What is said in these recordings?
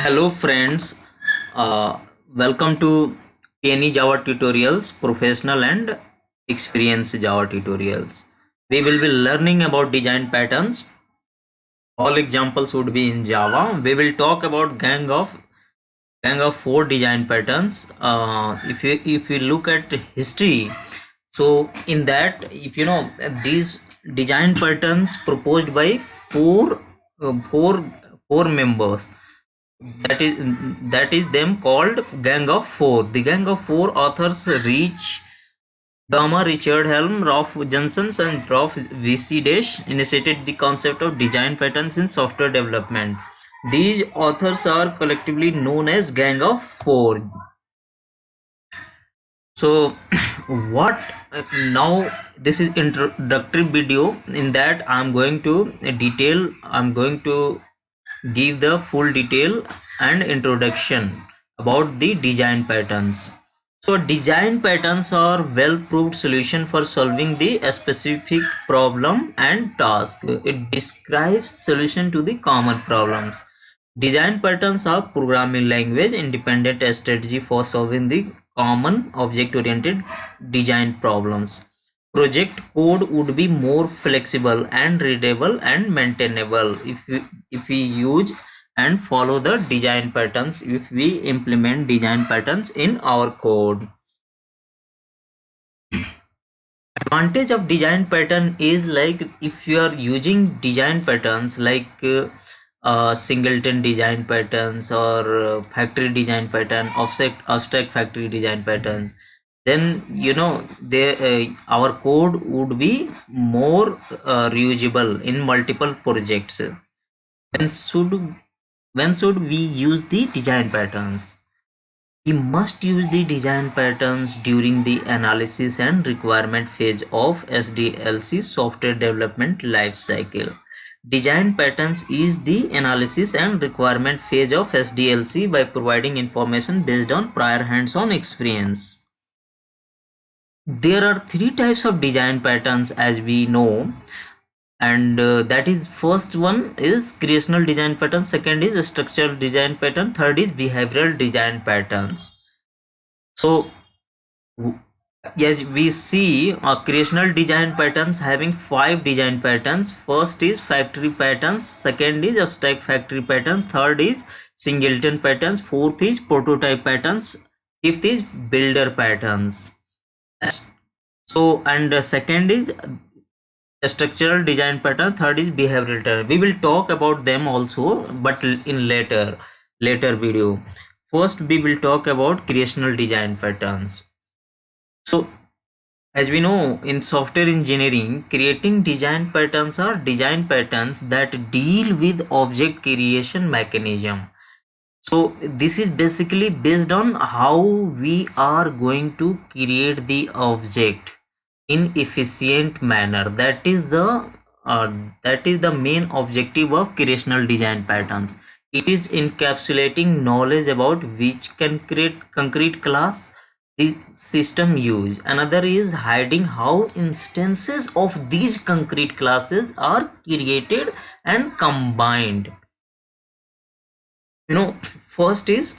Hello friends, uh, welcome to PNE Java tutorials, professional and experienced Java tutorials. We will be learning about design patterns. All examples would be in Java. We will talk about gang of four design patterns. If you look at history, so in that, if you know these design patterns proposed by four uh, four four members, that is them called gang of four. The gang of four authors reach Dama, Richard Helm, Rolf Johnson and Rolf VC Dash initiated the concept of design patterns in software development. These authors are collectively known as gang of four. So what now, this is introductory video. In that I'm going to give the full detail and introduction about the design patterns. So design patterns are well proved solution for solving the specific problem and task. It describes solution to the common problems. Design patterns are programming language independent strategy for solving the common object oriented design problems. Project code would be more flexible and readable and maintainable if we use and follow the design patterns, if we implement design patterns in our code. Advantage of design pattern is, like, if you are using design patterns like singleton design patterns or factory design pattern, offset abstract factory design pattern, then our code would be more reusable in multiple projects. When should when should we use the design patterns? We must use the design patterns during the analysis and requirement phase of SDLC software development lifecycle. Design patterns is the analysis and requirement phase of SDLC by providing information based on prior hands-on experience. There are three types of design patterns, as we know, and that is, first one is creational design pattern, second is structural design pattern, third is behavioral design patterns. So yes, we see creational design patterns having five design patterns. First is factory patterns, second is abstract factory pattern, third is singleton patterns, fourth is prototype patterns, fifth is builder patterns. So, and second is structural design pattern, third is behavioral pattern. We will talk about them also, but in later video. First we will talk about creational design patterns. So as we know, in software engineering, creating design patterns are design patterns that deal with object creation mechanism. So this is basically based on how we are going to create the object in efficient manner. That is the main objective of creational design patterns. It is encapsulating knowledge about which concrete class the system use. Another is hiding how instances of these concrete classes are created and combined. First is,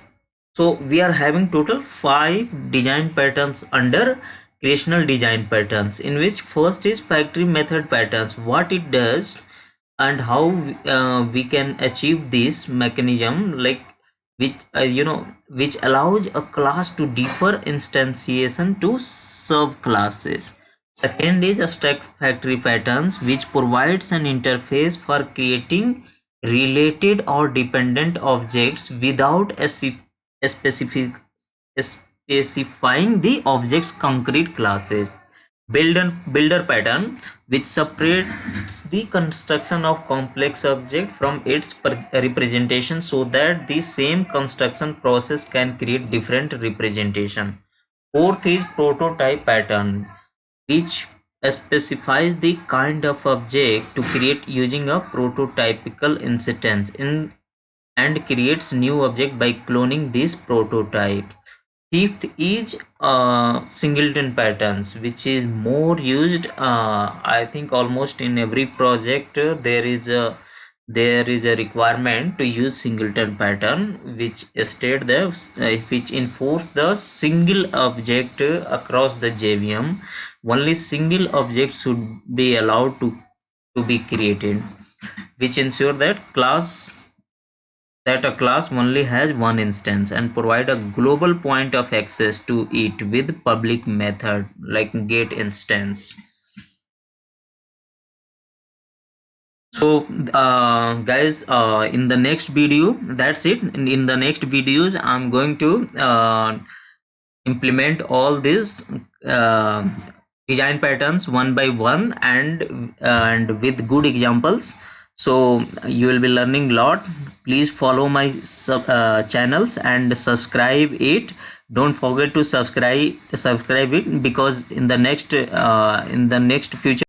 so we are having total five design patterns under creational design patterns, in which first is factory method patterns, what it does and how we can achieve this mechanism, like which allows a class to differ instantiation to subclasses. Second is abstract factory patterns, which provides an interface for creating related or dependent objects without specific specifying the object's concrete classes. Builder pattern, which separates the construction of complex object from its representation, so that the same construction process can create different representation. Fourth is prototype pattern, which specifies the kind of object to create using a prototypical instance in and creates new object by cloning this prototype. Fifth is singleton patterns, which is more used, I think almost in every project. There is there is a requirement to use singleton pattern, which state the which enforce the single object across the JVM. Only single object should be allowed to be created, which ensure that a class only has one instance and provide a global point of access to it with public method like get instance. So guys, in the next video, that's it. In the next videos I'm going to implement all these design patterns one by one, and with good examples. So you will be learning a lot. Please follow my channels and subscribe it. Don't forget to subscribe it, because in the next future